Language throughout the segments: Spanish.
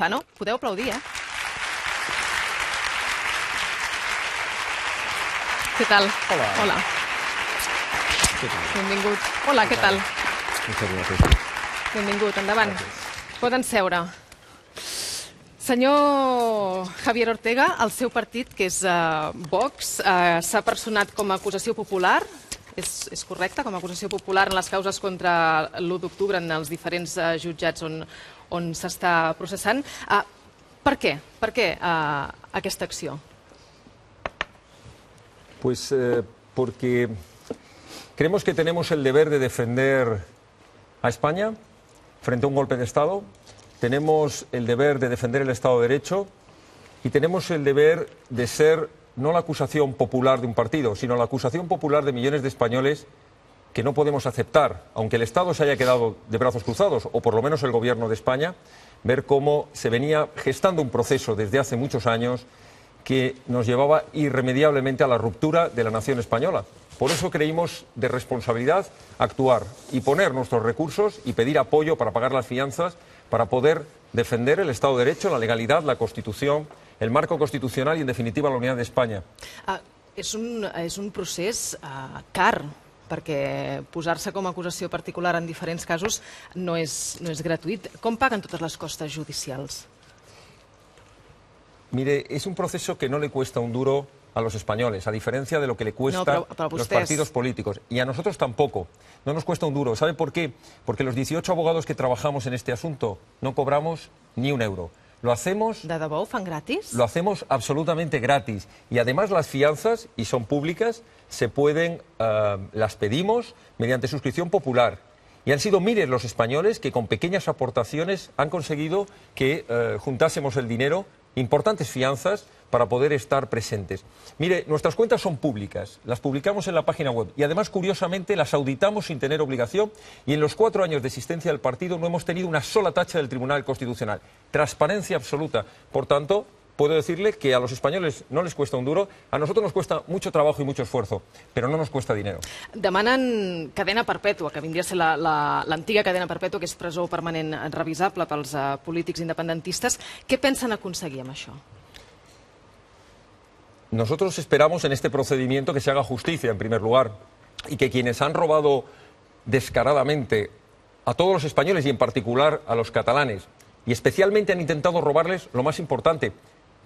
Campuzano, podeu aplaudir, Què tal? Hola. Hola. ¿Qué tal? Benvingut. Hola, què tal? Muchas gracias. Benvingut, endavant. Poden seure. Senyor Javier Ortega, el seu partit, que és Vox, s'ha personat com a acusació popular, és correcte, com a acusació popular en les causes contra l'1 d'octubre en els diferents jutjats on s'està processant. Per què? Per què aquesta acció? Pues porque creemos que tenemos el deber de defender a España frente a un golpe de Estado, tenemos el deber de defender el Estado de Derecho y tenemos el deber de ser no la acusación popular de un partido, sino la acusación popular de millones de españoles que no podemos aceptar, aunque el Estado se haya quedado de brazos cruzados, o por lo menos el Gobierno de España, ver cómo se venía gestando un proceso desde hace muchos años que nos llevaba irremediablemente a la ruptura de la nación española. Por eso creímos de responsabilidad actuar y poner nuestros recursos y pedir apoyo para pagar las fianzas, para poder defender el Estado de Derecho, la legalidad, la Constitución, el marco constitucional y, en definitiva, la unidad de España. És un procés car, perquè posar-se com a acusació particular en diferents casos no és gratuït. Com paguen totes les costes judicials? Mire, es un proceso que no le cuesta un duro a los españoles, a diferencia de lo que le cuesta a los partidos políticos. Y a nosotros tampoco. No nos cuesta un duro. ¿Sabe por qué? Porque los 18 abogados que trabajamos en este asunto no cobramos ni un euro. Lo hacemos... De debò ho fan gratis? Lo hacemos absolutamente gratis. Y además las fianzas, y son públicas, se pueden, las pedimos mediante suscripción popular. Y han sido miles los españoles que con pequeñas aportaciones han conseguido que juntásemos el dinero, importantes fianzas, para poder estar presentes. Mire, nuestras cuentas son públicas, las publicamos en la página web y además, curiosamente, las auditamos sin tener obligación y en los 4 años de existencia del partido no hemos tenido una sola tacha del Tribunal Constitucional. Transparencia absoluta. Por tanto, puedo decirle que a los españoles no les cuesta un duro, a nosotros nos cuesta mucho trabajo y mucho esfuerzo, pero no nos cuesta dinero. Demanen cadena perpètua, que vindria a ser l'antiga cadena perpètua, que és presó permanent revisable pels polítics independentistes. Què pensen aconseguir amb això? Nosotros esperamos en este procedimiento que se haga justicia, en primer lugar, y que quienes han robado descaradamente a todos los españoles y en particular a los catalanes, y especialmente han intentado robarles lo más importante,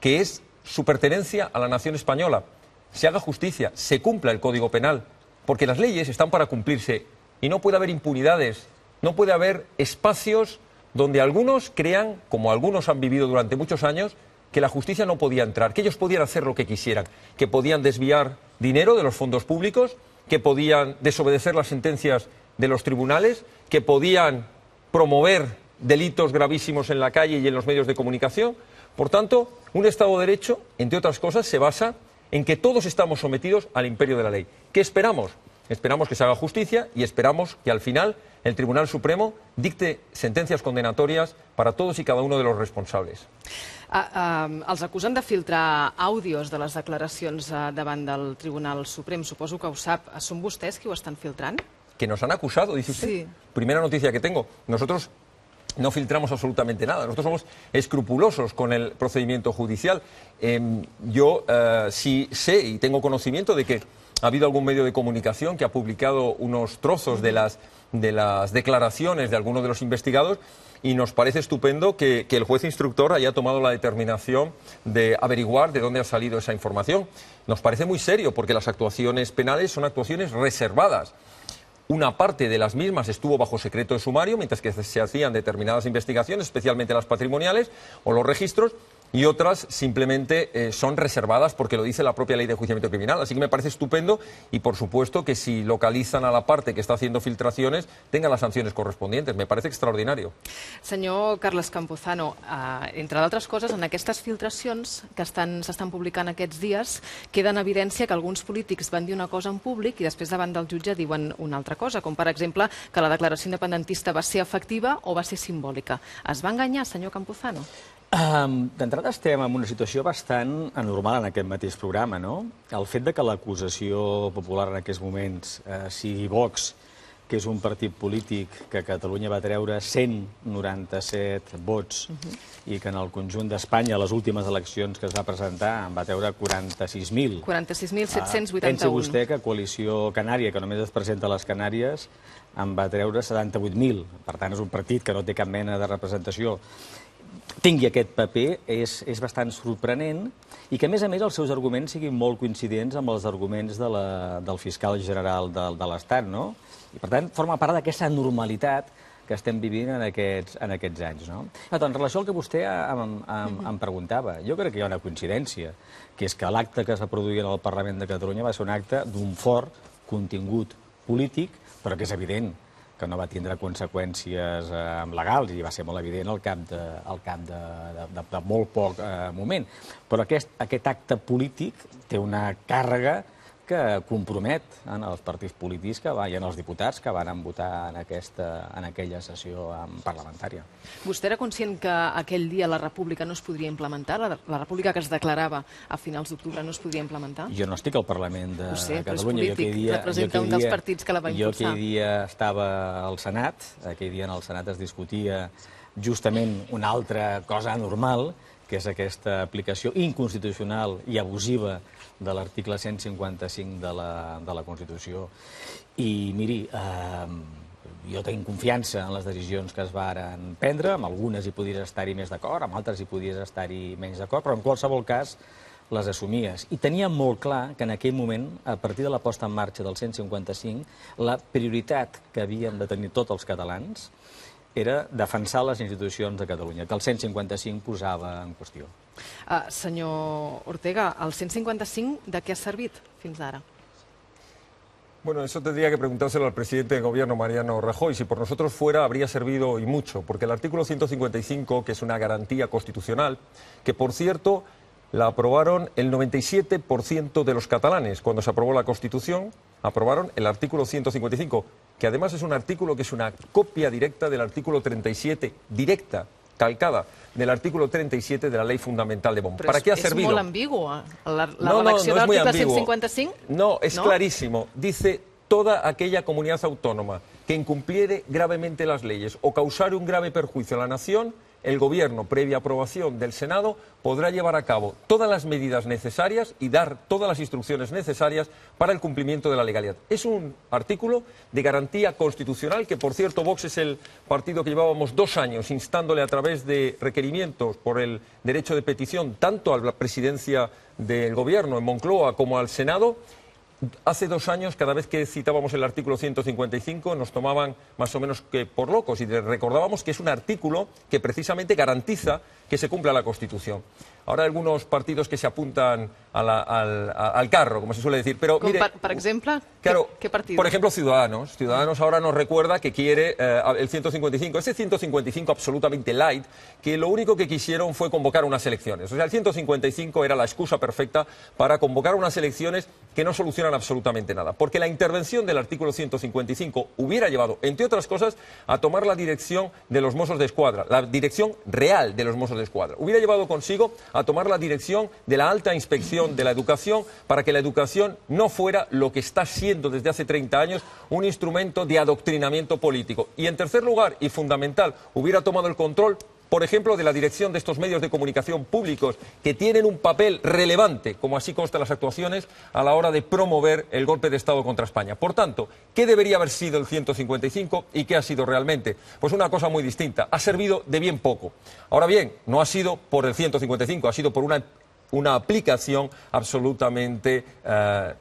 que es su pertenencia a la nación española, se haga justicia, se cumpla el Código Penal, porque las leyes están para cumplirse y no puede haber impunidades, no puede haber espacios donde algunos crean, como algunos han vivido durante muchos años, que la justicia no podía entrar, que ellos podían hacer lo que quisieran, que podían desviar dinero de los fondos públicos, que podían desobedecer las sentencias de los tribunales, que podían promover delitos gravísimos en la calle y en los medios de comunicación. Por tanto, un Estado de Derecho, entre otras cosas, se basa en que todos estamos sometidos al imperio de la ley. ¿Qué esperamos? Esperamos que se haga justicia y esperamos que al final el Tribunal Supremo dicte sentencias condenatorias para todos y cada uno de los responsables. Els acusen de filtrar àudios de les declaracions davant del Tribunal Suprem. Suposo que ho sap. Són vostès qui ho estan filtrant? Que nos han acusado, dice usted. Sí. Primera noticia que tengo. Nosotros no filtramos absolutamente nada. Nosotros somos escrupulosos con el procedimiento judicial. Yo sí sé y tengo conocimiento de que ha habido algún medio de comunicación que ha publicado unos trozos de las declaraciones de algunos de los investigados y nos parece estupendo que el juez instructor haya tomado la determinación de averiguar de dónde ha salido esa información. Nos parece muy serio porque las actuaciones penales son actuaciones reservadas. Una parte de las mismas estuvo bajo secreto de sumario mientras que se hacían determinadas investigaciones, especialmente las patrimoniales o los registros, y otras simplemente son reservadas porque lo dice la propia Ley de Enjuiciamiento Criminal. Así que me parece estupendo y, por supuesto, que si localizan a la parte que está haciendo filtraciones, tengan las sanciones correspondientes. Me parece extraordinario. Senyor Carles Campuzano, entre d'altres coses, en aquestes filtracions que s'estan publicant aquests dies, queda en evidència que alguns polítics van dir una cosa en públic i després davant del jutge diuen una altra cosa, com per exemple que la declaració independentista va ser efectiva o va ser simbòlica. Es va enganyar, senyor Campuzano? D'entrada estem en una situació bastant anormal en aquest mateix programa, no? El fet de que l'acusació popular en aquests moments sigui Vox que és un partit polític que a Catalunya va treure 197 vots i que en el conjunt d'Espanya, a les últimes eleccions que es va presentar, en va treure 46.000. 46.781. Pensi vostè que Coalició Canària, que només es presenta a les Canàries, en va treure 78.000. Per tant, és un partit que no té cap mena de representació. Tingui aquest paper és bastant sorprenent i que, a més, els seus arguments siguin molt coincidents amb els arguments del fiscal general de l'Estat, no? I, per tant, forma part d'aquesta normalitat que estem vivint en aquests anys, no? En relació al que vostè em preguntava, jo crec que hi ha una coincidència, que és que l'acte que es va produir en el Parlament de Catalunya va ser un acte d'un fort contingut polític, però que és evident que no va tindre conseqüències legals i va ser molt evident al cap de molt poc moment. Però aquest acte polític té una càrrega que compromet els partits polítics i els diputats que van votar en aquella sessió parlamentària. Vostè era conscient que aquell dia la república no es podria implementar? La república que es declarava a finals d'octubre no es podria implementar? Jo no estic al Parlament de Catalunya. Però és polític, representa un dels partits que la va impulsar. Jo aquell dia estava al Senat, aquell dia en el Senat es discutia justament una altra cosa anormal, que és aquesta aplicació inconstitucional i abusiva de l'article 155 de la Constitució. I, miri, jo tinc confiança en les decisions que es varen prendre, amb algunes hi podies estar-hi més d'acord, amb altres hi podies estar-hi menys d'acord, però en qualsevol cas les assumies. I tenia molt clar que en aquell moment, a partir de la posta en marxa del 155, la prioritat que havien de tenir tots els catalans era defensar les institucions de Catalunya, que el 155 posava en qüestió. Senyor Ortega, el 155 de què ha servit fins ara? Bueno, eso tendría que preguntárselo al presidente del gobierno, Mariano Rajoy. Si por nosotros fuera, habría servido y mucho, porque el artículo 155, que es una garantía constitucional, que por cierto la aprobaron el 97% de los catalanes cuando se aprobó la Constitución, aprobaron el artículo 155, que además es un artículo que es una copia directa del artículo 37, directa, calcada, del artículo 37 de la Ley Fundamental de Bonn. Però ¿Para qué ha servido? És molt ambigu, la redacció de l'article 155? No, es clarísimo. Dice: toda aquella comunidad autónoma que incumpliere gravemente las leyes o causare un grave perjuicio a la nación, el Gobierno, previa aprobación del Senado, podrá llevar a cabo todas las medidas necesarias y dar todas las instrucciones necesarias para el cumplimiento de la legalidad. Es un artículo de garantía constitucional que, por cierto, Vox es el partido que llevábamos 2 años instándole a través de requerimientos por el derecho de petición tanto a la presidencia del Gobierno en Moncloa como al Senado. Hace 2 años, cada vez que citábamos el artículo 155, nos tomaban más o menos que por locos y recordábamos que es un artículo que precisamente garantiza que se cumpla la Constitución. Ahora hay algunos partidos que se apuntan al carro, como se suele decir. Pero, mire, por ejemplo, claro, ¿qué partido? Por ejemplo, Ciudadanos. Ciudadanos ahora nos recuerda que quiere el 155. Ese 155 absolutamente light, que lo único que quisieron fue convocar unas elecciones. O sea, el 155 era la excusa perfecta para convocar unas elecciones que no solucionan absolutamente nada. Porque la intervención del artículo 155 hubiera llevado, entre otras cosas, a tomar la dirección de los Mossos de Escuadra, la dirección real de los Mossos de Escuadra. Hubiera llevado consigo a tomar la dirección de la alta inspección de la educación para que la educación no fuera lo que está siendo desde hace 30 años un instrumento de adoctrinamiento político. Y en tercer lugar, y fundamental, hubiera tomado el control, por ejemplo, de la dirección de estos medios de comunicación públicos que tienen un papel relevante, como así consta en las actuaciones, a la hora de promover el golpe de Estado contra España. Por tanto, ¿qué debería haber sido el 155 y qué ha sido realmente? Pues una cosa muy distinta. Ha servido de bien poco. Ahora bien, no ha sido por el 155, ha sido por una aplicación absolutamente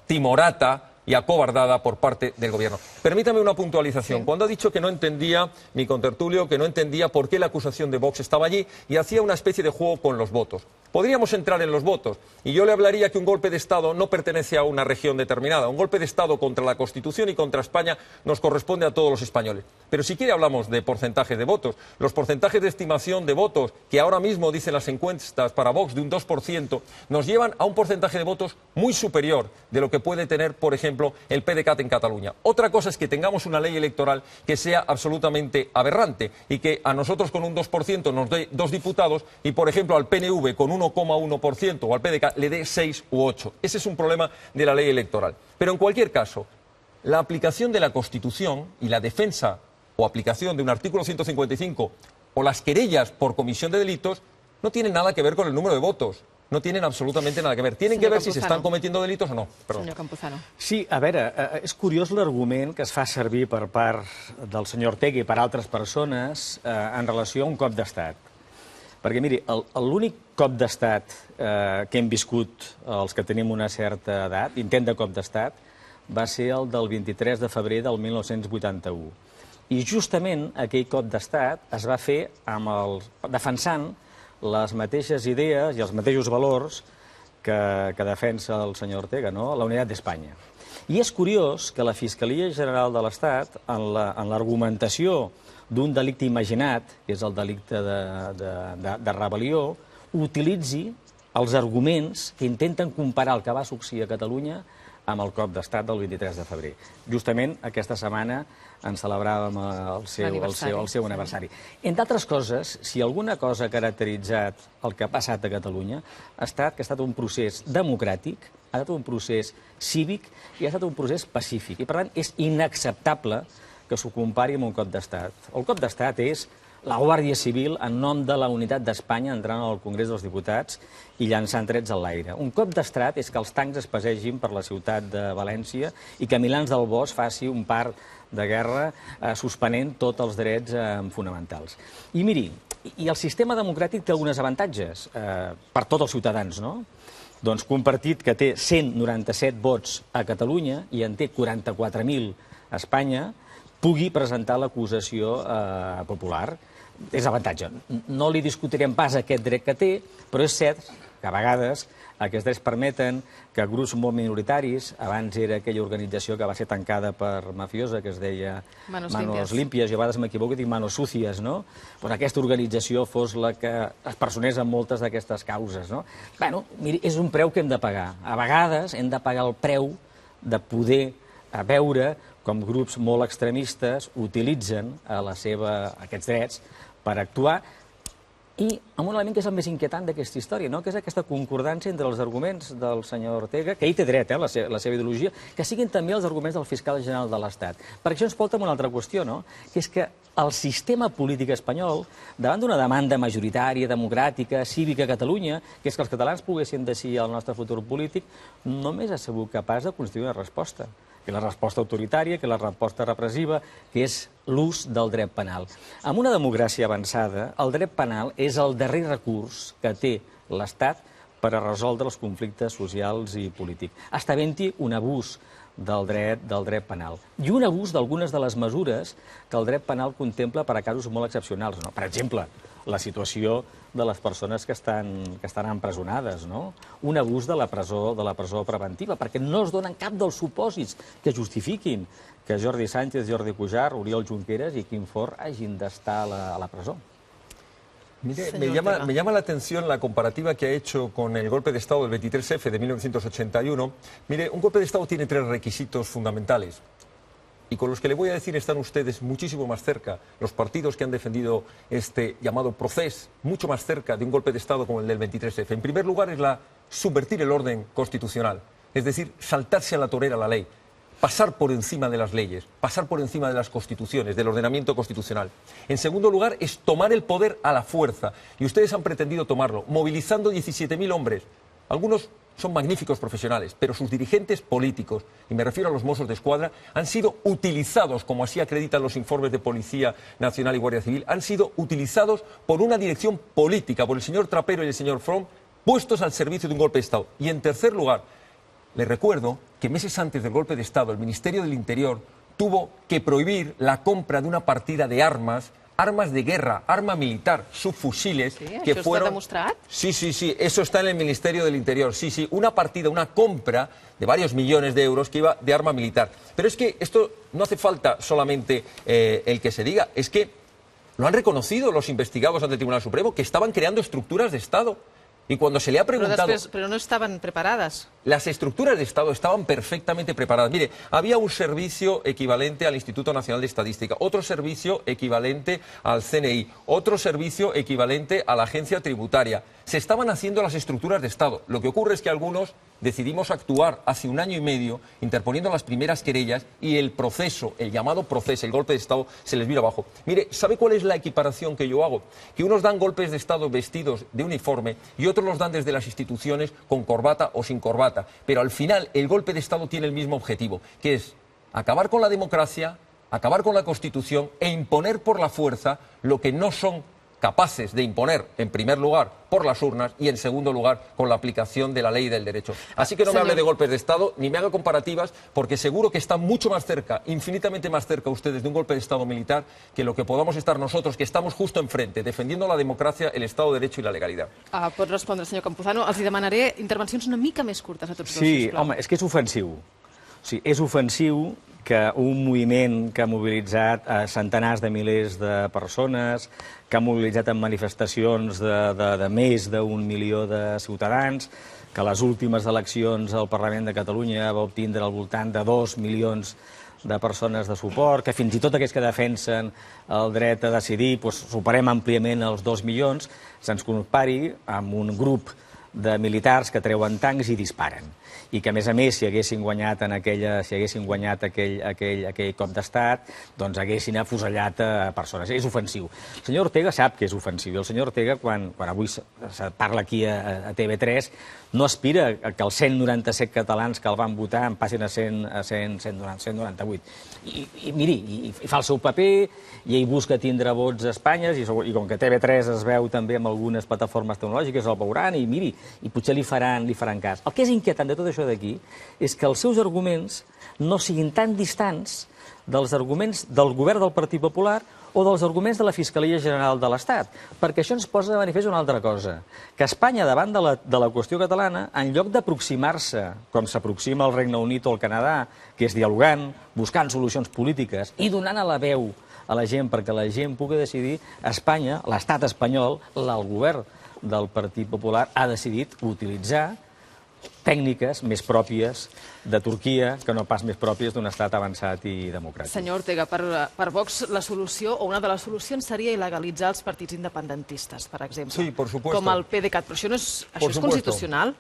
timorata y acobardada por parte del Gobierno. Permítame una puntualización. Sí. Cuando ha dicho que no entendía, mi contertulio, que no entendía por qué la acusación de Vox estaba allí y hacía una especie de juego con los votos. Podríamos entrar en los votos y yo le hablaría que un golpe de Estado no pertenece a una región determinada. Un golpe de Estado contra la Constitución y contra España nos corresponde a todos los españoles. Pero si quiere hablamos de porcentajes de votos. Los porcentajes de estimación de votos que ahora mismo dicen las encuestas para Vox de un 2% nos llevan a un porcentaje de votos muy superior de lo que puede tener, por ejemplo, el PDeCAT en Cataluña. Otra cosa es que tengamos una ley electoral que sea absolutamente aberrante y que a nosotros con un 2% nos dé 2 diputados y, por ejemplo, al PNV con 1,1% o al PDeCAT le dé 6 u 8. Ese es un problema de la ley electoral. Pero en cualquier caso, la aplicación de la Constitución y la defensa o aplicación de un artículo 155 o las querellas por comisión de delitos no tienen nada que ver con el número de votos. No tienen absolutament nada que ver. Tienen que ver si s'estan cometiendo delitos o no. Senyor Campuzano. Sí, a veure, és curiós l'argument que es fa servir per part del senyor Ortega i per altres persones en relació a un cop d'estat. Perquè, miri, l'únic cop d'estat que hem viscut els que tenim una certa edat, intent de cop d'estat, va ser el del 23 de febrer del 1981. I justament aquell cop d'estat es va fer defensant les mateixes idees i els mateixos valors que defensa el senyor Ortega, no? La unitat d'Espanya. I és curiós que la Fiscalia General de l'Estat, en l'argumentació d'un delicte imaginat, que és el delicte de rebel·lió, utilitzi els arguments que intenten comparar el que va succeir a Catalunya amb el cop d'estat del 23 de febrer. Justament aquesta setmana en celebràvem el seu aniversari. Entre altres coses, si alguna cosa ha caracteritzat el que ha passat a Catalunya ha estat que ha estat un procés democràtic, ha estat un procés cívic i ha estat un procés pacífic. I, per tant, és inacceptable que s'ho compari amb un cop d'estat. El cop d'estat és la Guàrdia Civil, en nom de la unitat d'Espanya, entrant al Congrés dels Diputats i llançant trets a l'aire. Un cop d'estat és que els tancs es passegin per la ciutat de València i que Milans del Bosch faci un part de guerra suspenent tots els drets fonamentals. I miri, i el sistema democràtic té alguns avantatges per tots els ciutadans, no? Doncs que un partit que té 197 vots a Catalunya i en té 44.000 a Espanya pugui presentar l'acusació popular. És avantatge. No li discutirem pas aquest dret que té, però és cert que a vegades aquests drets permeten que grups molt minoritaris, abans era aquella organització que va ser tancada per mafiosa, que es deia Manos Limpias, jo a vegades m'equivoco i dic Manos Sucias, no? Doncs aquesta organització fos la que es personés en moltes d'aquestes causes, no? Bé, miri, és un preu que hem de pagar. A vegades hem de pagar el preu de poder veure com grups molt extremistes utilitzen aquests drets per actuar i amb un element que és el més inquietant d'aquesta història, que és aquesta concordància entre els arguments del senyor Ortega, que ell té dret, la seva ideologia, que siguin també els arguments del fiscal general de l'Estat. Perquè això ens porta a una altra qüestió, que és que el sistema polític espanyol, davant d'una demanda majoritària, democràtica, cívica a Catalunya, que és que els catalans poguessin decidir el nostre futur polític, només ha sigut capaç de construir una resposta, que és la resposta autoritària, que és la resposta repressiva, que és l'ús del dret penal. En una democràcia avançada, el dret penal és el darrer recurs que té l'Estat per a resoldre els conflictes socials i polítics, havent-hi un abús del dret penal. I un abús d'algunes de les mesures que el dret penal contempla per a casos molt excepcionals. Per exemple, la situació de les persones que estan empresonades, un abús de la presó preventiva, perquè no es donen cap dels supòsits que justifiquin que Jordi Sánchez, Jordi Cuixart, Oriol Junqueras i Quim Forn hagin d'estar a la presó. Mire, me llama la atención la comparativa que ha hecho con el golpe de Estado del 23F de 1981. Mire, un golpe de Estado tiene 3 requisitos fundamentales. Y con los que le voy a decir están ustedes muchísimo más cerca, los partidos que han defendido este llamado procés, mucho más cerca de un golpe de Estado como el del 23F. En primer lugar es subvertir el orden constitucional, es decir, saltarse a la torera la ley, pasar por encima de las leyes, pasar por encima de las constituciones, del ordenamiento constitucional. En segundo lugar es tomar el poder a la fuerza, y ustedes han pretendido tomarlo, movilizando 17.000 hombres. Algunos son magníficos profesionales, pero sus dirigentes políticos, y me refiero a los Mossos d'Esquadra, han sido utilizados, como así acreditan los informes de Policía Nacional y Guardia Civil, han sido utilizados por una dirección política, por el señor Trapero y el señor Forn, puestos al servicio de un golpe de Estado. Y en tercer lugar, les recuerdo que meses antes del golpe de Estado, el Ministerio del Interior tuvo que prohibir la compra de una partida de armas de guerra, arma militar, subfusiles, que fueron... demostrat? Sí, eso está en el Ministerio del Interior. Sí, una partida, una compra de varios millones de euros que iba de arma militar. Pero es que esto no hace falta solamente el que se diga, es que lo han reconocido los investigados ante el Tribunal Supremo, que estaban creando estructuras de Estado. Y cuando se le ha preguntado... Però no estaven preparades. Las estructuras de Estado estaban perfectamente preparadas. Mire, había un servicio equivalente al Instituto Nacional de Estadística, otro servicio equivalente al CNI, otro servicio equivalente a la Agencia Tributaria. Se estaban haciendo las estructuras de Estado. Lo que ocurre es que algunos decidimos actuar hace 1 año y medio, interponiendo las primeras querellas, y el proceso, el llamado proceso, el golpe de Estado, se les vino abajo. Mire, ¿sabe cuál es la equiparación que yo hago? Que unos dan golpes de Estado vestidos de uniforme y otros los dan desde las instituciones con corbata o sin corbata. Pero al final el golpe de Estado tiene el mismo objetivo, que es acabar con la democracia, acabar con la Constitución e imponer por la fuerza lo que no son capaces de imponer, en primer lugar, por las urnas y, en segundo lugar, con la aplicación de la ley y del derecho. Así que no me hable de golpes de Estado, ni me haga comparativas, porque seguro que están mucho más cerca, infinitamente más cerca ustedes de un golpe de Estado militar que lo que podamos estar nosotros, que estamos justo enfrente, defendiendo la democracia, el Estado de Derecho i la legalitat. Pot respondre, senyor Campuzano. Els demanaré intervencions una mica més curtes a tots dos, Sí, sisplau. home, és que és ofensiu. O sigui, és ofensiu que un moviment que ha mobilitzat centenars de milers de persones, que ha mobilitzat en manifestacions de més d'1 milió de ciutadans, que a les últimes eleccions al Parlament de Catalunya va obtindre al voltant de 2 milions de persones de suport, que fins i tot aquells que defensen el dret a decidir superem àmpliament els 2 milions, se'ns compari amb un grup de militars que treuen tancs i disparen. I que, a més, si haguessin guanyat aquell cop d'estat, doncs haguessin afusellat persones. És ofensiu. El senyor Ortega sap que és ofensiu. I el senyor Ortega, quan avui parla aquí a TV3, no aspira que els 197 catalans que el van votar en passin a 198. I miri, i fa el seu paper, i ell busca tindre vots a Espanya, i com que TV3 es veu també amb algunes plataformes tecnològiques, el veuran, i miri, i potser li faran cas. El que és inquietant de tot això d'aquí és que els seus arguments no siguin tan distants dels arguments del govern del Partit Popular o dels arguments de la Fiscalia General de l'Estat, perquè això ens posa de manifest una altra cosa, que Espanya, davant de la qüestió catalana, en lloc d'aproximar-se, com s'aproxima el Regne Unit o el Canadà, que és dialogant, buscant solucions polítiques i donant a la veu a la gent perquè la gent pugui decidir, Espanya, l'estat espanyol, el govern del Partit Popular, ha decidit utilitzar tècniques més pròpies de Turquia que no pas més pròpies d'un estat avançat i democràtic. Senyor Ortega, per Vox la solució, o una de les solucions, seria il·legalitzar els partits independentistes, per exemple. Sí, por supuesto. Com el PDeCAT. Però això és constitucional?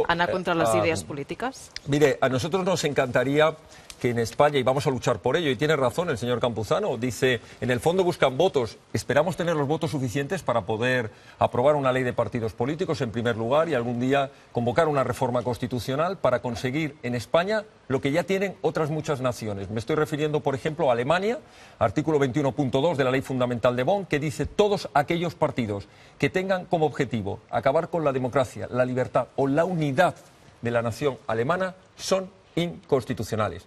¿Anar contra las ideas políticas? Mire, a nosotros nos encantaría que en España, y vamos a luchar por ello, y tiene razón el señor Campuzano, dice, en el fondo buscan votos, esperamos tener los votos suficientes para poder aprobar una ley de partidos políticos en primer lugar y algún día convocar una reforma constitucional para conseguir en España lo que ya tienen otras muchas naciones. Me estoy refiriendo, por ejemplo, a Alemania, artículo 21.2 de la Ley Fundamental de Bonn, que dice todos aquellos partidos que tengan como objetivo acabar con la democracia, la libertad o la unidad de la nación alemana son inconstitucionales.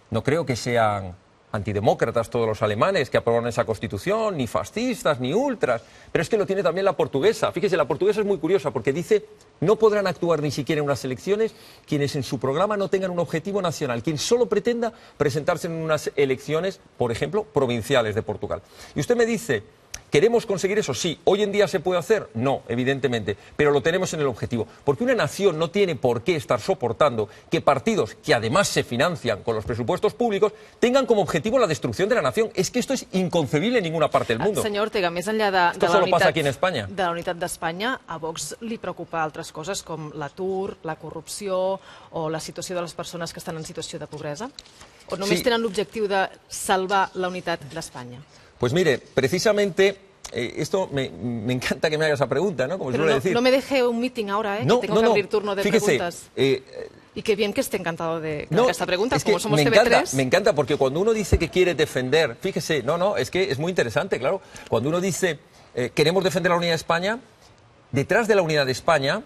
No creo que sean antidemócratas todos los alemanes que aprobaron esa constitución, ni fascistas, ni ultras, pero es que lo tiene también la portuguesa. Fíjese, la portuguesa es muy curiosa porque dice no podrán actuar ni siquiera en unas elecciones quienes en su programa no tengan un objetivo nacional, quien solo pretenda presentarse en unas elecciones, por ejemplo, provinciales de Portugal. Y usted me dice, ¿queremos conseguir eso? Sí. ¿Hoy en día se puede hacer? No, evidentemente, pero lo tenemos en el objetivo. Porque una nación no tiene por qué estar soportando que partidos que además se financian con los presupuestos públicos tengan como objetivo la destrucción de la nación. Es que esto es inconcebible en ninguna parte del mundo. Senyor Ortega, més enllà Esto solo pasa aquí en España. De la unitat d'Espanya, a Vox li preocupa altres coses com l'atur, la corrupció o la situació de les persones que estan en situació de pobresa? O només tenen l'objectiu de salvar la unitat d'Espanya? Pues mire, precisamente, esto me encanta que me haga esa pregunta, ¿no? Como Pero suele decir. No me deje un meeting ahora, No, que tengo que abrir turno de preguntas. Y qué bien que esté encantado de esta pregunta, como somos TV3. Me encanta, porque cuando uno dice que quiere defender, fíjese, es que es muy interesante, claro. Cuando uno dice queremos defender la unidad de España, detrás de la unidad de España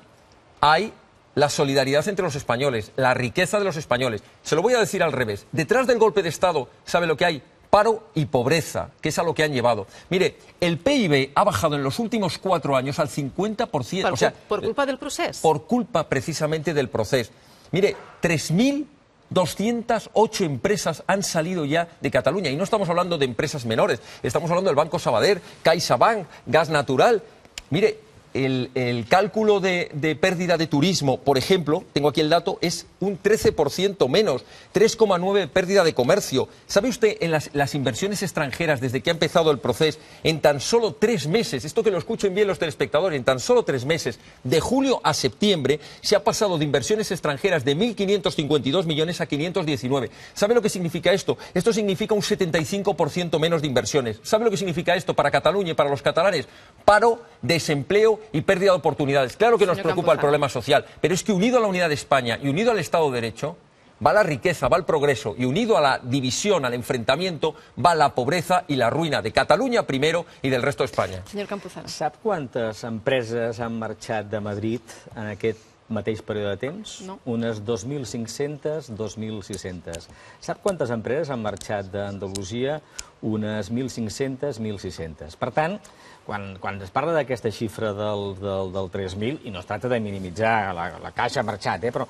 hay la solidaridad entre los españoles, la riqueza de los españoles. Se lo voy a decir al revés. Detrás del golpe de Estado, ¿sabe lo que hay? Paro y pobreza, que es a lo que han llevado. Mire, el PIB ha bajado en los últimos 4 años al 50%. ¿Por culpa del proceso? Por culpa precisamente del proceso. Mire, 3.208 empresas han salido ya de Cataluña. Y no estamos hablando de empresas menores. Estamos hablando del Banco Sabadell, CaixaBank, Gas Natural. Mire, el cálculo de pérdida de turismo, por ejemplo, tengo aquí el dato, es un 13% menos, 3,9% pérdida de comercio. ¿Sabe usted en las inversiones extranjeras, desde que ha empezado el proceso, en tan solo 3 meses, esto que lo escuchen bien los telespectadores, en tan solo 3 meses, de julio a septiembre, se ha pasado de inversiones extranjeras de 1.552 millones a 519. ¿Sabe lo que significa esto? Esto significa un 75% menos de inversiones. ¿Sabe lo que significa esto para Cataluña y para los catalanes? Paro, desempleo y pérdida de oportunidades. Claro que nos preocupa el problema social, pero es que unido a la unidad de España y unido al Estado de Derecho, va la riqueza, va el progreso, y unido a la división, al enfrentamiento, va la pobreza y la ruïna de Catalunya primero y del resto de España. Senyor Campuzano. Sap quantes empreses han marxat de Madrid en aquest mateix període de temps? No. Unes 2.500, 2.600. Sap quantes empreses han marxat d'Andalusia? Unes 1.500, 1.600. Per tant, quan es parla d'aquesta xifra del 3.000, i no es tracta de minimitzar, la Caixa ha marxat, però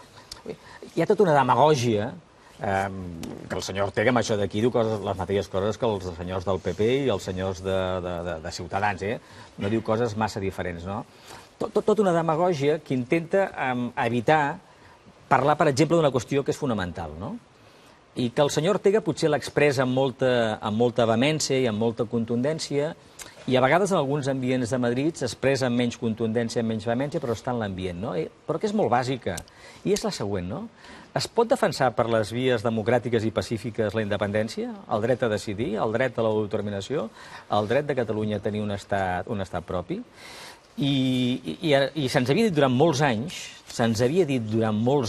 hi ha tota una demagògia que el senyor Ortega amb això d'aquí diu les mateixes coses que els senyors del PP i els senyors de Ciutadans, no diu coses massa diferents, no? Tota una demagògia que intenta evitar parlar, per exemple, d'una qüestió que és fonamental, no? I que el senyor Ortega potser l'expressa amb molta vehemència i amb molta contundència, i a vegades en alguns ambients de Madrid s'expressa amb menys contundència, amb menys vehemència, però està en l'ambient, no? Però que és molt bàsica, i és la següent, no? Es pot defensar per les vies democràtiques i pacífiques la independència, el dret a decidir, el dret a l'autodeterminació, el dret de Catalunya a tenir un estat propi? I se'ns havia dit durant molts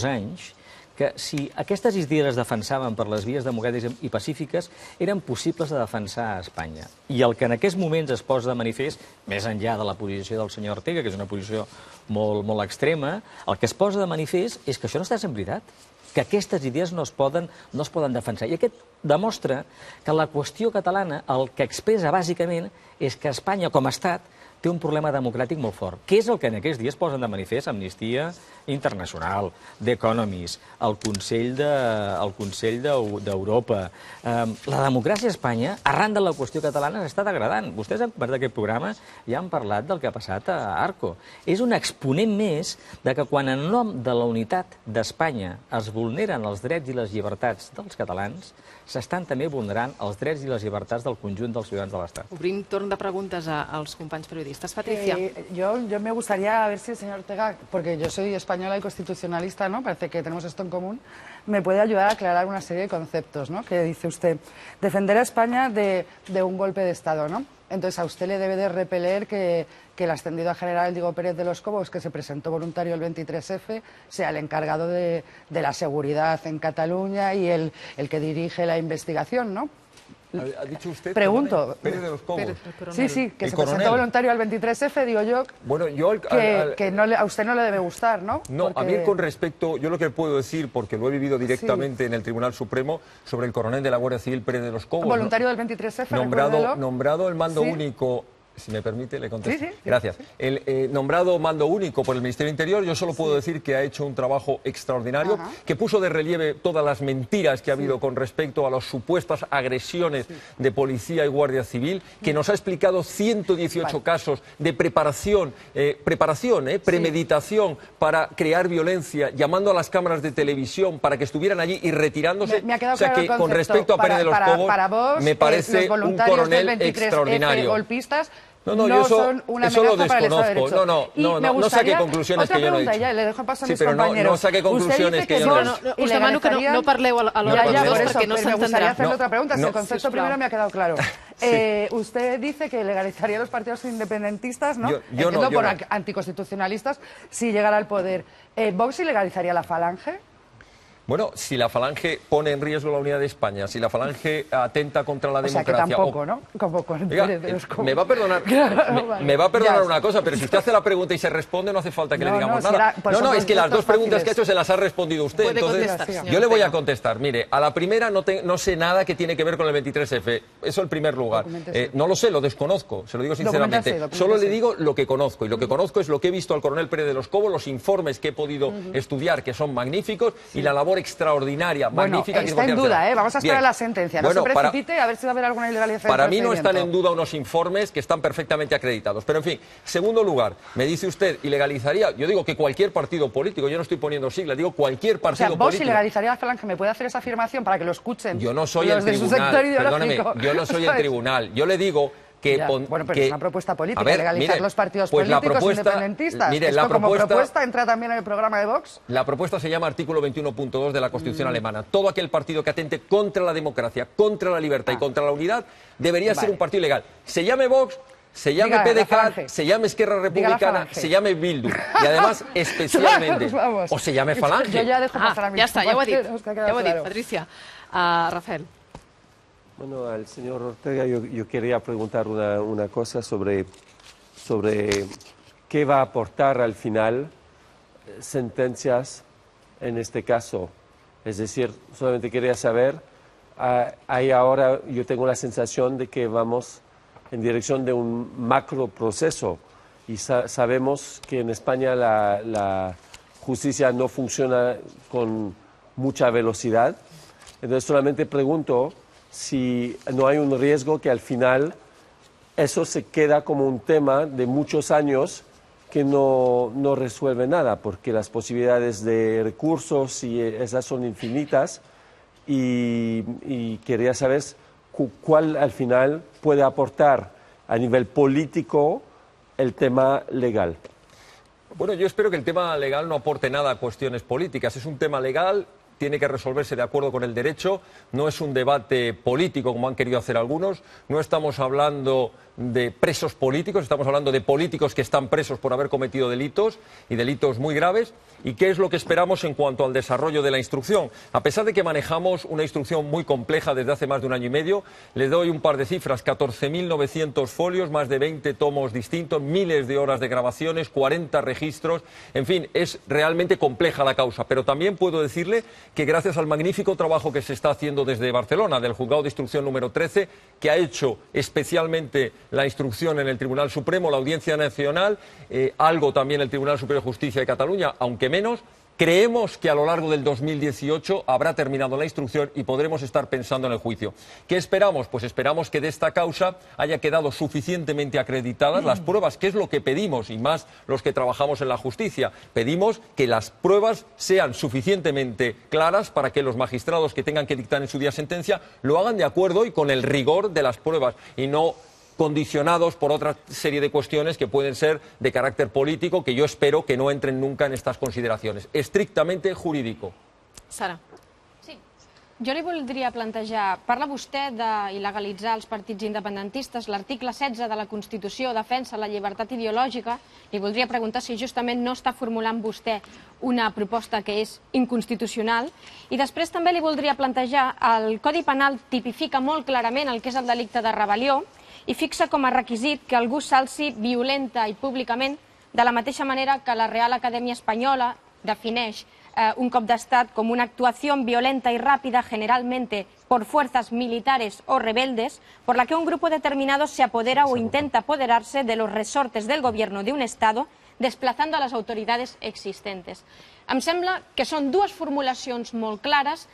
anys, que si aquestes idees es defensaven per les vies democràtiques i pacífiques, eren possibles de defensar a Espanya. I el que en aquests moments es posa de manifest, més enllà de la posició del senyor Ortega, que és una posició molt extrema, el que es posa de manifest és que això no està sent veritat, que aquestes idees no es poden defensar. I aquest demostra que la qüestió catalana el que expressa bàsicament és que Espanya, com a estat, té un problema democràtic molt fort, que és el que en aquests dies posen de manifest Amnistia Internacional, The Economist, el Consell d'Europa. La democràcia a Espanya, arran de la qüestió catalana, s'està degradant. Vostès, a part d'aquest programa, ja han parlat del que ha passat a Arco. És un exponent més de que quan en nom de la unitat d'Espanya es vulneren els drets i les llibertats dels catalans, s'estan també vulnerant els drets i les llibertats del conjunt dels ciutadans de l'Estat. Obrim torn de preguntes als companys periodistes. Patricia. Yo me gustaría ver si el señor Ortega, porque yo soy española y constitucionalista, ¿no? Parece que tenemos esto en común, me puede ayudar a aclarar una serie de conceptos, ¿no? Que dice usted, defender a España de un golpe de Estado, ¿no? Entonces a usted le debe de repeler que el ascendido a general Diego Pérez de los Cobos, que se presentó voluntario el 23F, sea el encargado de la seguridad en Cataluña y el que dirige la investigación, ¿no? ¿Ha dicho usted? Pregunto. Pérez de los Cobos. Sí, que se presentó voluntario al 23F, digo yo, bueno, a usted no le debe gustar, ¿no? No, porque... a mí con respecto, yo lo que puedo decir, porque lo he vivido directamente en el Tribunal Supremo, sobre el coronel de la Guardia Civil Pérez de los Cobos. Voluntario del 23F, nombrado el mando único... Si me permite, le contesto. Sí. Gracias. El nombrado mando único por el Ministerio del Interior, yo solo puedo decir que ha hecho un trabajo extraordinario, que puso de relieve todas las mentiras que ha habido con respecto a las supuestas agresiones de policía y guardia civil, que nos ha explicado 118 casos de premeditación para crear violencia, llamando a las cámaras de televisión para que estuvieran allí y retirándose. Me ha quedado o sea claro que con respecto a Pérez de los Cobos, me parece un coronel extraordinario. Golpistas yo son una eso amenaza lo para el Estado de desconozco. Derecho. No saque conclusiones que yo no he dicho. Ya, le dejo paso a mis pero compañeros. no saque conclusiones que yo no he dicho. Us demano que no parleu a l'hora dels dos perquè no me gustaría s'entendrà. hacerle otra pregunta, si el concepto primero me ha quedado claro. Sí. Usted dice que legalizaría a los partidos independentistas, ¿no? Yo Entiendo no. Anticonstitucionalistas si llegara al poder. ¿Vox legalizaría la Falange? Bueno, si la Falange pone en riesgo la unidad de España, si la Falange atenta contra la democracia... O sea, que tampoco, ¿no? Como con Pérez de los Cobos. Me va a perdonar, me va a perdonar una cosa, pero si usted hace la pregunta y se responde, no hace falta que le digamos nada. Es que las dos preguntas que ha hecho se las ha respondido usted. Entonces, yo le voy a contestar. Mire, a la primera no sé nada que tiene que ver con el 23F. Eso en primer lugar. No lo sé, lo desconozco, se lo digo sinceramente. Solo le digo lo que conozco. Y lo que conozco es lo que he visto al coronel Pérez de los Cobos, los informes que he podido estudiar, que son magníficos, y la labor labor extraordinaria, magnífica. Bueno, está en duda, vamos a esperar la sentencia. No se precipite, a ver si va a haber alguna ilegalidad. Para mí no están en duda unos informes que están perfectamente acreditados. Pero, en fin, segundo lugar, me dice usted, ¿ilegalizaría? Yo digo que cualquier partido político, yo no estoy poniendo siglas, digo cualquier partido político. ¿Vos ilegalizaría a Falange? ¿Me puede hacer esa afirmación para que lo escuchen? Yo no soy el tribunal, perdóneme, yo no soy el tribunal. Yo le digo que... Bueno, pero es una propuesta política, legalizar los partidos políticos independentistas. Mire, ¿Esto como propuesta entra también en el programa de Vox? La propuesta se llama artículo 21.2 de la Constitución alemana. Todo aquel partido que atente contra la democracia, contra la libertad y contra la unidad debería ser un partido ilegal. Se llame Vox, se llame PDeCAT, se llame Esquerra Republicana, se llame Bildu. Y además, especialmente, o se llame Falange. Yo ya dejo pasar a mi... Ya está, ya ho he dit, Patricia. Rafael. Bueno, al señor Ortega yo quería preguntar una cosa sobre qué va a aportar al final sentencias en este caso. Es decir, solamente quería saber, ahí ahora yo tengo la sensación de que vamos en dirección de un macro proceso y sabemos que en España la justicia no funciona con mucha velocidad. Entonces solamente pregunto si no hay un riesgo que al final eso se queda como un tema de muchos años que no resuelve nada, porque las posibilidades de recursos y esas son infinitas y quería saber cuál al final puede aportar a nivel político el tema legal. Bueno, yo espero que el tema legal no aporte nada a cuestiones políticas. Es un tema legal, tiene que resolverse de acuerdo con el derecho, no es un debate político como han querido hacer algunos, no estamos hablando de presos políticos, estamos hablando de políticos que están presos por haber cometido delitos y delitos muy graves. ¿Y qué es lo que esperamos en cuanto al desarrollo de la instrucción? A pesar de que manejamos una instrucción muy compleja desde hace más de un año y medio, les doy un par de cifras: 14.900 folios, más de 20 tomos distintos, miles de horas de grabaciones, 40 registros, en fin, es realmente compleja la causa. Pero también puedo decirle que gracias al magnífico trabajo que se está haciendo desde Barcelona, del Juzgado de Instrucción número 13, que ha hecho especialmente la instrucción en el Tribunal Supremo, la Audiencia Nacional, algo también el Tribunal Superior de Justicia de Cataluña, aunque menos, creemos que a lo largo del 2018 habrá terminado la instrucción y podremos estar pensando en el juicio. ¿Qué esperamos? Pues esperamos que de esta causa haya quedado suficientemente acreditadas las pruebas, que es lo que pedimos, y más los que trabajamos en la justicia. Pedimos que las pruebas sean suficientemente claras para que los magistrados que tengan que dictar en su día sentencia lo hagan de acuerdo y con el rigor de las pruebas, y no condicionados por otra serie de cuestiones que pueden ser de carácter político, que yo espero que no entren nunca en estas consideraciones. Estrictamente jurídico. Sara. Sí. Jo li voldria plantejar, parla vostè d'il·legalitzar els partits independentistes, l'article 16 de la Constitució defensa la llibertat ideològica, li voldria preguntar si justament no està formulant vostè una proposta que és inconstitucional, i després també li voldria plantejar, el Codi Penal tipifica molt clarament el que és el delicte de rebel·lió i fixa com a requisit que algú s'alci violenta i públicament, de la mateixa manera que la Real Acadèmia Espanyola defineix un cop d'estat com una actuación violenta y rápida, generalmente por fuerzas militares o rebeldes, por la que un grupo determinado se apodera o intenta apoderarse de los resortes del gobierno de un Estado, desplazando a les autoridades existentes. Em sembla que són dues formulacions molt clares.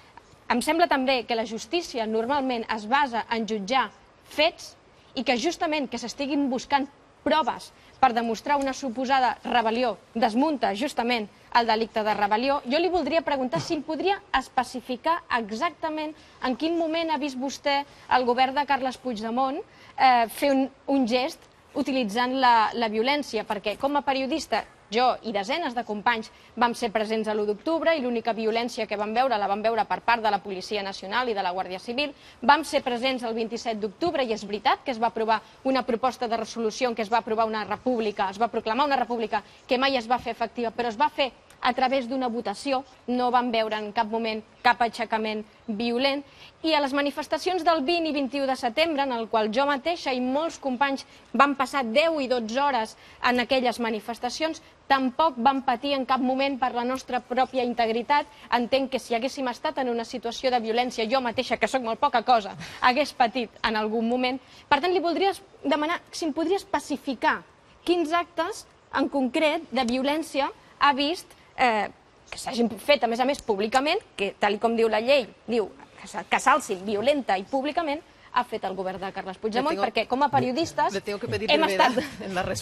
Em sembla també que la justícia normalment es basa en jutjar fets i que justament que s'estiguin buscant proves per demostrar una suposada rebel·lió desmunta justament el delicte de rebel·lió. Jo li voldria preguntar si em podria especificar exactament en quin moment ha vist vostè el govern de Carles Puigdemont fer un gest utilitzant la violència, perquè com a periodista jo i desenes de companys vam ser presents a l'1 d'octubre i l'única violència que vam veure la vam veure per part de la Policia Nacional i de la Guàrdia Civil. Vam ser presents el 27 d'octubre i és veritat que es va aprovar una proposta de resolució en què es va aprovar una república, es va proclamar una república que mai es va fer efectiva, però es va fer a través d'una votació, no vam veure en cap moment cap aixecament violent. I a les manifestacions del 20 i 21 de setembre, en el qual jo mateixa i molts companys van passar 10 i 12 hores en aquelles manifestacions, tampoc vam patir en cap moment per la nostra pròpia integritat. Entenc que si haguéssim estat en una situació de violència, jo mateixa, que sóc molt poca cosa, hagués patit en algun moment. Per tant, li voldria demanar si em podria especificar quins actes en concret de violència ha vist que s'hagin fet, a més, públicament, que, tal com diu la llei, diu que s'alcin violenta i públicament, ha fet el govern de Carles Puigdemont, perquè com a periodistes hem estat molts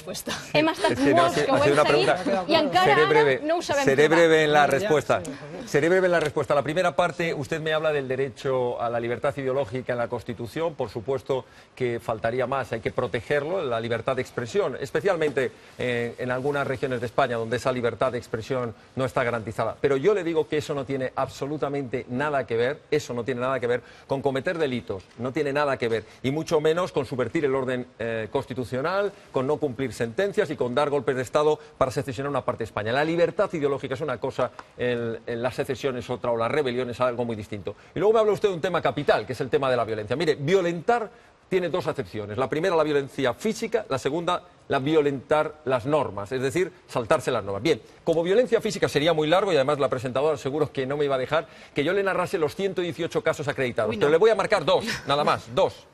que ho hem seguit y encara ara no ho sabem. Seré breve en la respuesta. Seré breve en la respuesta. La primera parte, usted me habla del derecho a la libertad ideológica en la Constitución. Por supuesto que faltaría más, hay que protegerlo, la libertad de expresión, especialmente en algunas regiones de España donde esa libertad de expresión no está garantizada. Pero yo le digo que eso no tiene absolutamente nada que ver, eso no tiene nada que ver con cometer delitos, no tiene nada que ver, y mucho menos con subvertir el orden constitucional, con no cumplir sentencias y con dar golpes de Estado para secesionar una parte de España. La libertad ideológica es una cosa, la secesión es otra, o la rebelión es algo muy distinto. Y luego me habla usted de un tema capital, que es el tema de la violencia. Mire, violentar tiene dos acepciones. La primera, la violencia física, la segunda, la violentar las normas, es decir, saltarse las normas. Bien, como violencia física sería muy largo, y además la presentadora seguro que no me iba a dejar que yo le narrase los 118 casos acreditados. Pero le voy a marcar dos, nada más, dos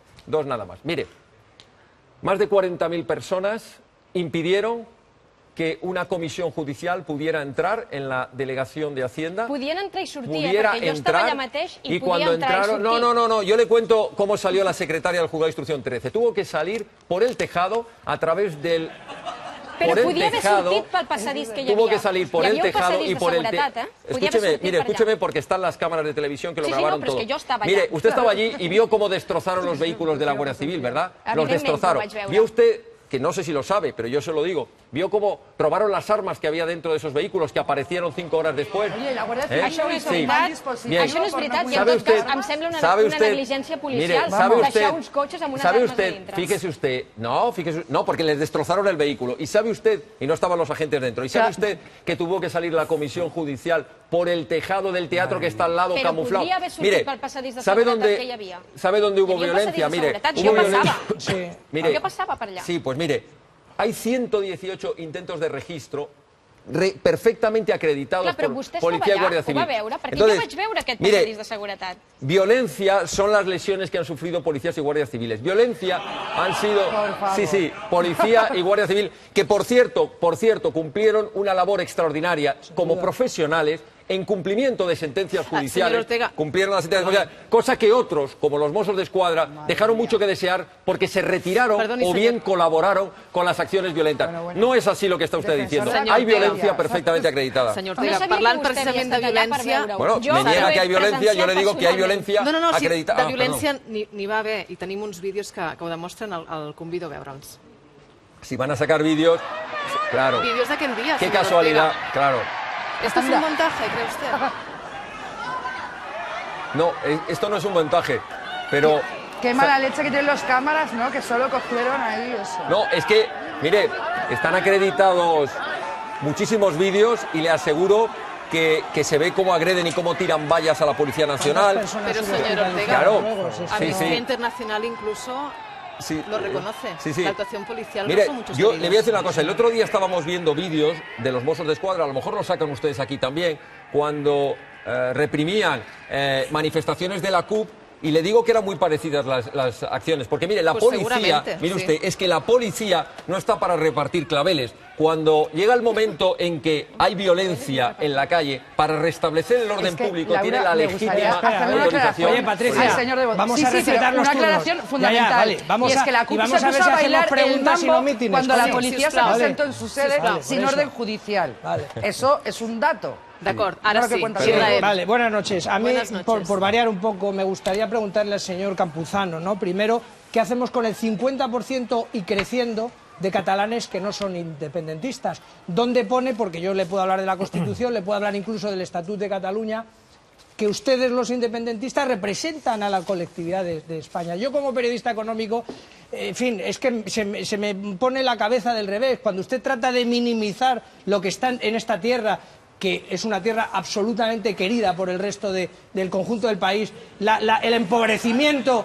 nada más. Mire, más de 40.000 personas impidieron que una comisión judicial pudiera entrar en la delegación de Hacienda. Podien entrar i sortir, perquè jo estava allà mateix i podia entrar i sortir. No, yo le cuento cómo salió la secretaria del Juzgado de Instrucción 13. Tuvo que salir por el tejado a través del... Però podia haver sortit pel passadís que hi havia. Tuvo que salir por el tejado y por el tejado. Escúcheme, porque están las cámaras de televisión que lo grabaron todo. Sí, no, pero es que yo estaba allá. Mire, usted estaba allí y vio cómo destrozaron los vehículos de la Guardia Civil, ¿verdad? Los destrozaron. Vio usted, que no sé si lo sabe, pero yo se lo digo, vio cómo probaron las armas que había dentro de esos vehículos que aparecieron 5 horas después. Oye, la Guardia Civil Això no és veritat, això no és veritat, i en tot cas em sembla una negligència policial deixar uns cotxes amb unes armes a dintre. Fíjese usted, no, porque les destrozaron el vehículo. Y sabe usted, y no estaban los agentes dentro, y sabe usted que tuvo que salir la comisión judicial por el tejado del teatro que está al lado camuflado. Mire, ¿sabe dónde hubo violencia? Mire, hubo violencia. Yo pasaba per allà. Sí, pues mire, hay 118 intentos de registro perfectamente acreditados por Policía y Guardia Civil. Ho va veure? Perquè jo vaig veure aquest passadís de seguretat. Violencia son las lesiones que han sufrido policías y guardias civiles. Violencia han sido, policía y guardia civil, que por cierto, cumplieron una labor extraordinaria como profesionales en cumplimiento de sentencias judiciales, cumplieron las sentencias judiciales, cosa que otros, como los Mossos de Escuadra, dejaron mucho que desear porque se retiraron o bien colaboraron con las acciones violentas. No es así lo que está usted diciendo. Hay violencia perfectamente acreditada. Senyor Ortega, parlant precisament de violència... Bueno, me niega que hay violencia, yo le digo que hay violencia acreditada. De violència n'hi va haver, i tenim uns vídeos que ho demostren, el convido a veure'ls. Si van a sacar vídeos, claro. Vídeos d'aquell dia, Qué casualidad, claro. ¿Esto es un montaje, cree usted? No, esto no es un montaje, pero... Qué mala leche que tienen los cámaras, ¿no? Que solo cogieron ahí eso. No, es que, mire, están acreditados muchísimos vídeos y le aseguro que se ve cómo agreden y cómo tiran vallas a la Policía Nacional. Pero, señor Ortega, claro, Amnistía Internacional incluso... lo reconoce. La actuación policial. Mire, son muchos yo le voy a decir una cosa. El otro día estábamos viendo vídeos de los Mossos de Escuadra, a lo mejor lo sacan ustedes aquí también, cuando reprimían manifestaciones de la CUP, y le digo que eran muy parecidas las acciones, porque mire, la policía, mire usted, es que la policía no está para repartir claveles. Cuando llega el momento en que hay violencia en la calle, para restablecer el orden público, tiene la legítima autorización. Oye, Patricia, vamos a respetar los turnos. Una aclaración fundamental. Y es que la CUP se puso a bailar el mambo cuando la policía se presentó en su sede sin orden judicial. Eso es un dato. D'acord, ara sí. Vale, buenas noches. A mí, por variar un poco, me gustaría preguntarle al señor Campuzano, ¿no? Primero, ¿qué hacemos con el 50% y creciendo de catalanes que no son independentistas? ¿Dónde pone, porque yo le puedo hablar de la Constitución, le puedo hablar incluso del Estatut de Cataluña, que ustedes los independentistas representan a la colectividad de España? Yo como periodista económico, en fin, es que se me pone la cabeza del revés. Cuando usted trata de minimizar lo que está en esta tierra, que es una tierra absolutamente querida por el resto del conjunto del país, el empobrecimiento,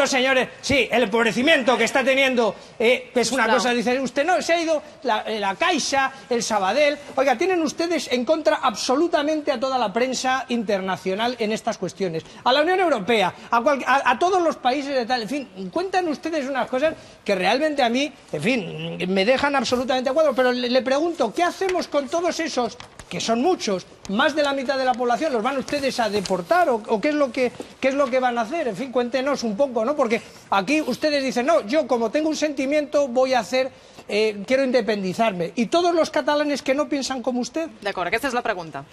señores, sí, el empobrecimiento que está teniendo, es una cosa, dice usted, no, se ha ido la Caixa, el Sabadell, oiga, tienen ustedes en contra absolutamente a toda la prensa internacional en estas cuestiones, a la Unión Europea, a todos los países de tal, en fin, cuentan ustedes unas cosas que realmente a mí, en fin, me dejan absolutamente a cuadro, pero le pregunto, ¿qué hacemos con todos esos que son muchos, más de la mitad de la población, ¿los van ustedes a deportar o qué es lo que van a hacer? En fin, cuéntenos un poco, ¿no? Porque aquí ustedes dicen, no, yo como tengo un sentimiento voy a hacer, quiero independizarme. ¿Y todos los catalanes que no piensan como usted? D'acord, aquesta és la pregunta.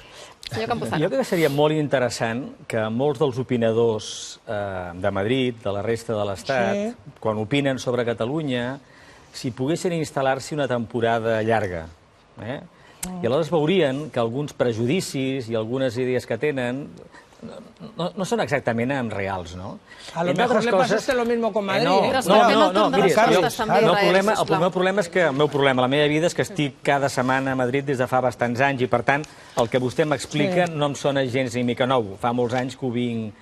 Senyor Campuzano. Jo crec que seria molt interessant que molts dels opinadors de Madrid, de la resta de l'Estat, quan opinen sobre Catalunya, si poguessin instal·lar-s'hi una temporada llarga. I aleshores veurien que alguns prejudicis i algunes idees que tenen no són exactament reals, no? A lo mejor le pasa a usted lo mismo con Madrid. No, miri, el meu problema és que la meva vida és que estic cada setmana a Madrid des de fa bastants anys i, per tant, el que vostè m'explica no em sona gens ni mica nou. Fa molts anys que ho vinc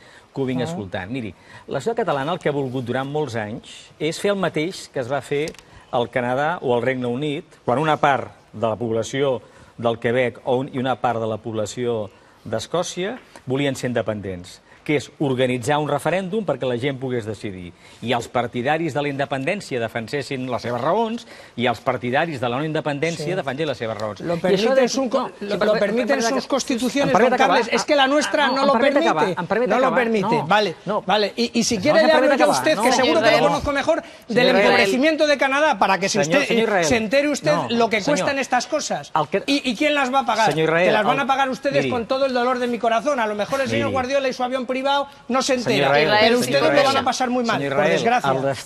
escoltant. Miri, la societat catalana el que ha volgut durant molts anys és fer el mateix que es va fer al Canadà o al Regne Unit, quan una part de la població del Quebec i una part de la població d'Escòcia volien ser independents, que és organitzar un referèndum perquè la gent pogués decidir. I els partidaris de la independència defensessin les seves raons i els partidaris de la no independència defensessin les seves raons. Lo permiten sus constituciones, don Carles. Es que la nuestra no lo permite. No lo permite. Vale. Y si quiere le hablo yo a usted, que seguro que lo conozco mejor, del empobrecimiento de Canadá, para que se entere usted lo que cuestan estas cosas. ¿Y quién las va a pagar? Que las van a pagar ustedes con todo el dolor de mi corazón. A lo mejor el señor Guardiola y su avión privado no se entera, pero ustedes lo van a pasar muy mal, por desgràcia. Els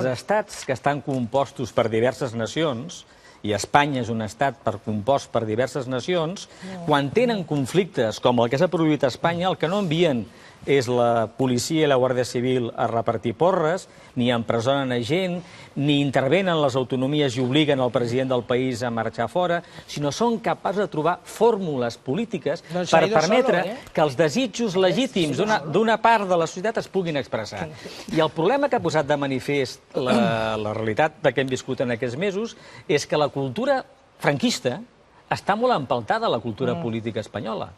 estats que estan compostos per diverses nacions, i Espanya és un estat compost per diverses nacions, quan tenen conflictes com el que s'ha produït a Espanya, el que no envien és la policia i la Guàrdia Civil a repartir porres, ni empresonen a gent, ni intervenen les autonomies i obliguen el president del país a marxar fora, sinó són capaços de trobar fórmules polítiques per permetre que els desitjos legítims d'una part de la societat es puguin expressar. I el problema que ha posat de manifest la realitat que hem viscut en aquests mesos és que la cultura franquista està molt empeltada a la cultura política espanyola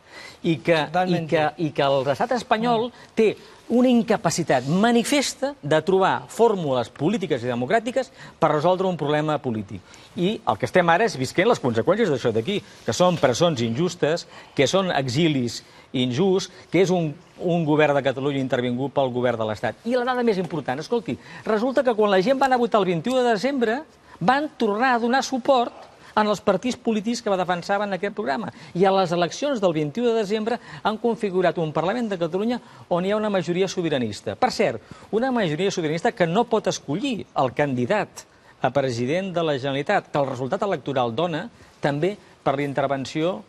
i que l'estat espanyol té una incapacitat manifesta de trobar fórmules polítiques i democràtiques per resoldre un problema polític. I el que estem ara és visquent les conseqüències d'això d'aquí, que són presons injustes, que són exilis injusts, que és un govern de Catalunya intervingut pel govern de l'Estat. I la dada més important, escolti, resulta que quan la gent va anar a votar el 21 de desembre van tornar a donar suport en els partits polítics que defensaven aquest programa. I a les eleccions del 21 de desembre han configurat un Parlament de Catalunya on hi ha una majoria sobiranista. Per cert, una majoria sobiranista que no pot escollir el candidat a president de la Generalitat, que el resultat electoral dona també per la intervenció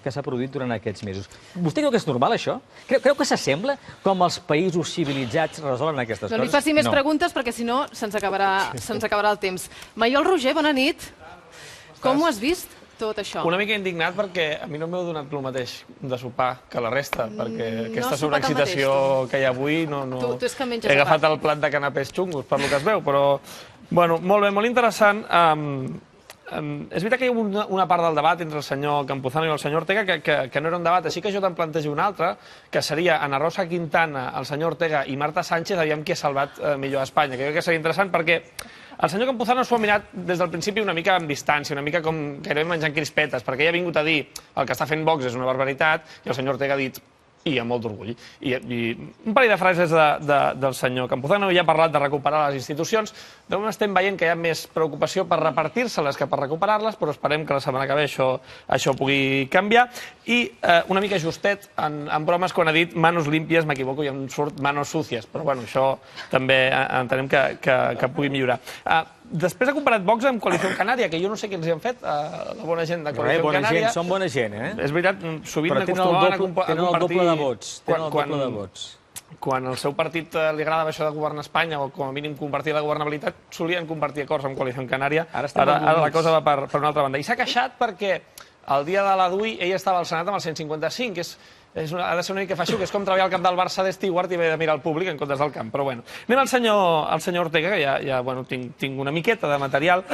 que s'ha produït durant aquests mesos. Vostè creu que és normal, això? Creu que s'assembla com els països civilitzats resolen aquestes coses? No li faci més preguntes perquè, si no, se'ns acabarà el temps. Maiol Roger, bona nit. Com ho has vist, tot això? Una mica indignat perquè a mi no m'heu donat el mateix de sopar que la resta, perquè aquesta sobreexcitació que hi ha avui no... He agafat el plat de canapés xungos, per lo que es veu, però... Bueno, molt bé, molt interessant. És veritat que hi ha una part del debat entre el senyor Campuzano i el senyor Ortega que no era un debat, així que jo te'n plantejo un altre, que seria Ana Rosa Quintana, el senyor Ortega i Marta Sánchez, aviam qui ha salvat millor a Espanya, que crec que seria interessant perquè el senyor Campuzano s'ho ha mirat des del principi una mica amb distància, una mica com gairebé menjant crispetes, perquè ell ha vingut a dir el que està fent Vox és una barbaritat i el senyor Ortega ha dit i amb molt d'orgull. I un parell de frases del senyor Campuzano, ja ha parlat de recuperar les institucions. De moment estem veient que hi ha més preocupació per repartir-se-les que per recuperar-les, però esperem que la setmana que ve això pugui canviar. I una mica justet en bromes quan ha dit manos limpias, m'equivoco, i em surt manos sucias, però bueno, això també entenem que pugui millorar. Després ha comparat Vox amb Coalició Canària, que jo no sé què els hi han fet a la bona gent de Coalició Canària. Són bona gent, eh? És veritat, sovint acostumaven a compartir... Tenen el doble de vots. Quan al seu partit li agradava això de governar Espanya, o com a mínim compartir la governabilitat, solien compartir acords amb Coalició Canària. Ara la cosa va per una altra banda. I s'ha queixat perquè el dia de la DUI ell estava al Senat amb el 155, que ha de ser una mica feixuc, que és com treballar al camp del Barça d'Stewart i haver de mirar el públic en comptes del camp, però bueno. Anem al senyor Ortega, que ja tinc una miqueta de material.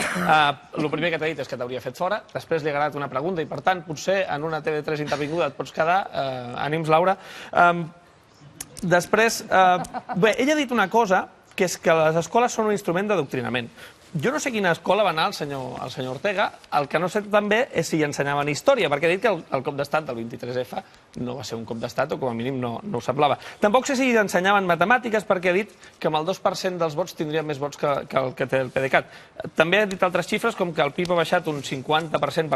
El primer que t'ha dit és que t'hauria fet fora, després li ha agradat una pregunta i, per tant, potser en una TV3 intervinguda et pots quedar. Ànims, Laura. Després, bé, ella ha dit una cosa, que és que les escoles són un instrument d'adoctrinament. Jo no sé quina escola va anar el senyor Ortega, el que no sé també és si hi ensenyaven història, perquè ha dit que el cop d'estat del 23F no va ser un cop d'estat, o com a mínim no ho semblava. Tampoc sé si hi ensenyaven matemàtiques, perquè ha dit que amb el 2% dels vots tindria més vots que el que té el PDeCAT. També ha dit altres xifres, com que el PIB ha baixat un 50%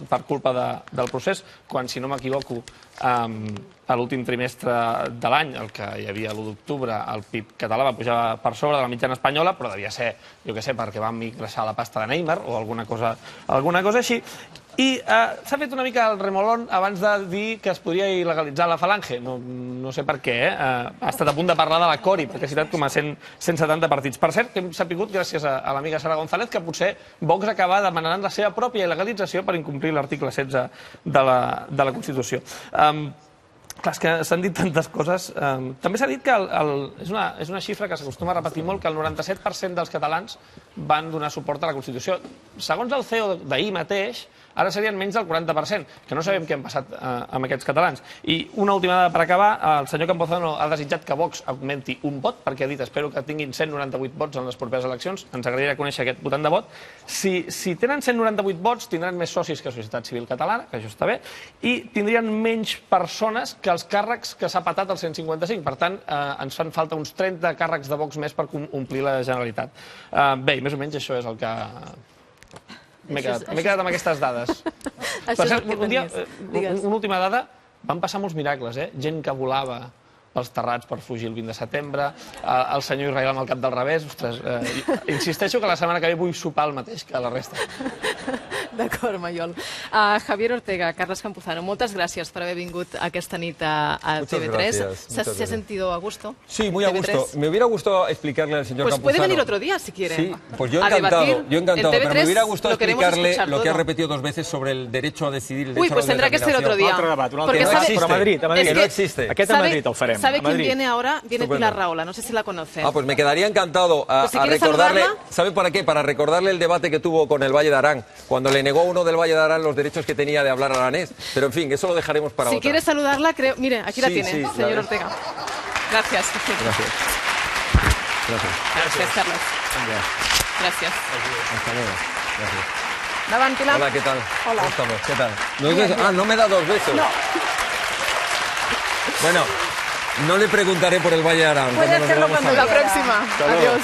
per culpa del procés, quan, si no m'equivoco, a l'últim trimestre de l'any, el que hi havia l'1 d'octubre, el PIB català va pujar per sobre de la mitjana espanyola, però devia ser, jo què sé, perquè vam ingressar la pasta de Neymar o alguna cosa així. I s'ha fet una mica el remolón abans de dir que es podria il·legalitzar la Falange. No sé per què, ha estat a punt de parlar de la Cori, perquè ha citat com a 170 partits. Per cert, que hem sapigut, gràcies a l'amiga Sara González, que potser Vox acaba demanant la seva pròpia il·legalització per incomplir l'article 16 de la Constitució. Clar, és que s'han dit tantes coses. També s'ha dit que és una xifra que s'acostuma a repetir molt, que el 97% dels catalans van donar suport a la Constitució. Segons el CEO d'ahir mateix, ara serien menys del 40%, que no sabem què han passat amb aquests catalans. I una última dada per acabar, el senyor Campuzano ha desitjat que Vox augmenti un vot, perquè ha dit espero que tinguin 198 vots en les properes eleccions. Ens agradaria conèixer aquest votant de vot. Si tenen 198 vots, tindran més socis que Societat Civil Catalana, que això està bé, i tindrien menys persones que els càrrecs que s'ha patat el 155. Per tant, ens fan falta uns 30 càrrecs de Vox més per omplir la Generalitat. Bé, més o menys això és el que... M'he quedat amb aquestes dades. Una última dada, van passar molts miracles, gent que volava pels terrats per fugir el 20 de setembre, el senyor Israel amb el cap del revés. Ostres, insisteixo que la setmana que ve vull sopar el mateix que la resta. D'acord, Mayol. Javier Ortega, Carles Campuzano, moltes gràcies per haber vingut aquesta nit a TV3. ¿Se ha sentido a gusto? Sí, muy a gusto. Me hubiera gustado explicarle al señor Campuzano... Pues puede venir otro día, si quiere. Sí, pues yo encantado, pero me hubiera gustado explicarle lo que ha repetido 2 veces sobre el derecho a decidir, el derecho a la pues tendrá que ser otro día. Porque no existe. Però a Madrid, que no existe. Aquest a Madrid el farem. ¿Sabe quién viene ahora? Viene Pilar Rahola, no sé si la conoce. Pues me quedaría encantado a recordarle... ¿Sabe para qué? Para recordarle el debate que tuvo con el Valle de Arán, cuando le negó uno del Valle de Arán los derechos que tenía de hablar aranés. Pero en fin, eso lo dejaremos para otra. Si quiere saludarla, creo... Mire, aquí la tiene, señor Ortega. Gracias. Gracias, Carlos. Gracias. Hasta luego. Gracias. Davant, Pilar. Hola, ¿qué tal? Hola. ¿Cómo estamos? ¿Qué tal? No me da 2 besos. No. Bueno, no le preguntaré por el Valle de Arán. Puede hacerlo cuando la próxima. Adiós.